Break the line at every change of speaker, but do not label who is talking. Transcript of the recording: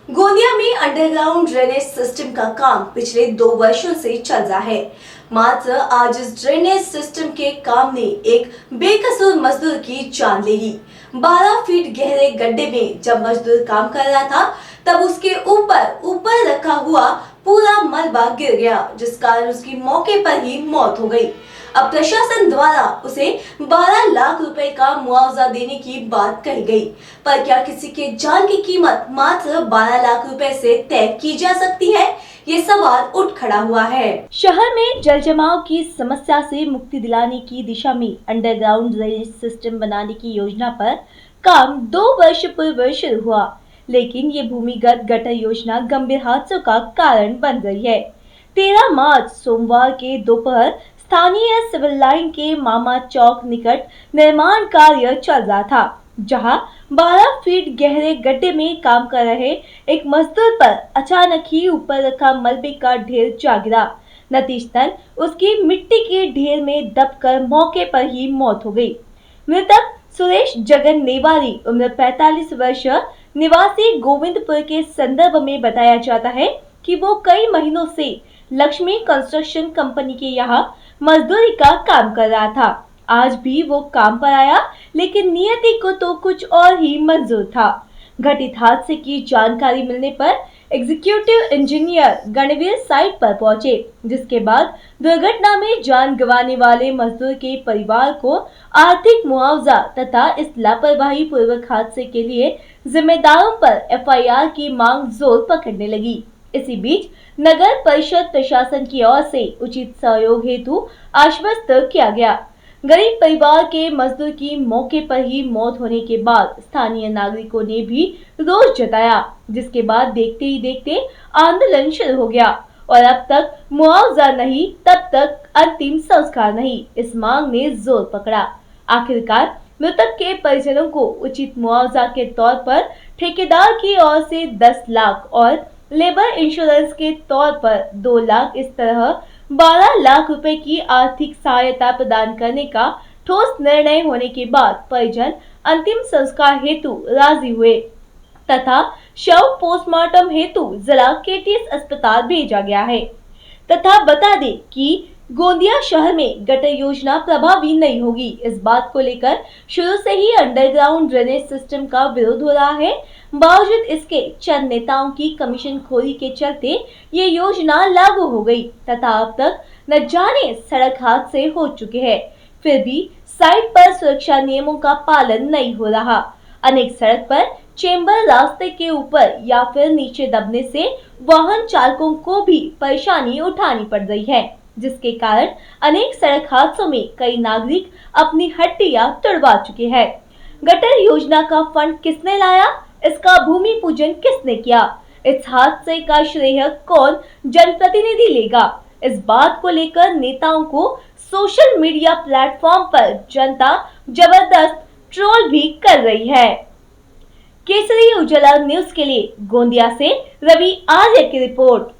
गोंदिया में underground drainage system का काम पिछले 2 वर्षों से चल रहा है। मात्र आज इस ड्रेनेज सिस्टम के काम ने एक बेकसूर मजदूर की जान ले ली। 12 फीट गहरे गड्ढे में जब मजदूर काम कर रहा था, तब उसके ऊपर रखा हुआ पूरा मलबा गिर गया, जिस कारण उसकी मौके पर ही मौत हो गई। अब प्रशासन द्वारा उसे 12 लाख रुपए का मुआवजा देने की बात कही गई, पर क्या किसी के जान की कीमत मात्र 12 लाख रुपए से तय की जा सकती है? ये सवाल उठ खड़ा हुआ है। शहर में जल जमाव की समस्या से मुक्ति दिलाने की दिशा में अंडरग्राउंड ड्रेनेज सिस्टम बनाने की योजना पर काम 2 वर्ष पूर्व शुरू हुआ, लेकिन ये भूमिगत गटर योजना गंभीर हादसों का कारण बन गई है। 13 मार्च सोमवार के दोपहर स्थानीय सिविल लाइन के मामा चौक निकट निर्माण कार्य चल रहा था, जहां 12 फीट गहरे गड्ढे में काम कर रहे एक मजदूर पर अचानक ही ऊपर रखा मलबे का ढेर जा गिरा। नतीजतन उसकी मिट्टी के ढेर में दबकर मौके पर ही मौत हो गई। मृतक सुरेश जगन नेवारी उम्र 45 वर्ष निवासी गोविंदपुर के संदर्भ में बताया जाता है कि वो कई महीनों से लक्ष्मी कंस्ट्रक्शन कंपनी के यहाँ मजदूरी का काम कर रहा था। आज भी वो काम पर आया, लेकिन नियति को तो कुछ और ही मंजूर था। घटित हादसे की जानकारी मिलने पर एग्जीक्यूटिव इंजीनियर गणवीर साइट पर पहुंचे, जिसके बाद दुर्घटना में जान गंवाने वाले मजदूर के परिवार को आर्थिक मुआवजा तथा इस लापरवाही पूर्वक हादसे के लिए जिम्मेदारों पर एफआईआर की मांग जोर पकड़ने लगी। इसी बीच नगर परिषद प्रशासन की ओर से उचित सहयोग हेतु आश्वस्त किया गया। गरीब परिवार के मजदूर की मौके पर ही मौत होने के बाद स्थानीय नागरिकों ने भी रोष जताया, जिसके बाद देखते ही देखते आंदोलन शुरू हो गया और अब तक मुआवजा नहीं, तब तक अंतिम संस्कार नहीं, इस मांग ने जोर पकड़ा। आखिरकार मृतक के परिजनों को उचित मुआवजा के तौर पर ठेकेदार की ओर से 10 लाख और लेबर इंश्योरेंस के तौर पर 2 लाख, इस तरह 12 लाख रुपए की आर्थिक सहायता प्रदान करने का ठोस निर्णय होने के बाद परिजन अंतिम संस्कार हेतु राजी हुए तथा शव पोस्टमार्टम हेतु जिला केटीएस अस्पताल भेजा गया है। तथा बता दें कि गोंदिया शहर में गटर योजना प्रभावी नहीं होगी। इस बात को लेकर शुरू से ही अंडरग्राउंड ड्रेनेज सिस्टम का विरोध हो रहा है। बावजूद इसके चंद नेताओं की कमीशन खोरी के चलते ये योजना लागू हो गई तथा अब तक न जाने सड़क हादसे हो चुके हैं, फिर भी साइट पर सुरक्षा नियमों का पालन नहीं हो रहा। अनेक सड़क पर चेंबर रास्ते के ऊपर या फिर नीचे दबने से वाहन चालकों को भी परेशानी उठानी पड़ रही है, जिसके कारण अनेक सड़क हादसों में कई नागरिक अपनी हड्डियां तुड़वा चुके हैं। गटर योजना का फंड किसने लाया? इसका भूमि पूजन किसने किया? इस हादसे का श्रेय कौन जनप्रतिनिधि लेगा? इस बात को लेकर नेताओं को सोशल मीडिया प्लेटफॉर्म पर जनता जबरदस्त ट्रोल भी कर रही है। केसरी उजाला न्यूज के लिए गोंदिया से रवि आर्य की रिपोर्ट।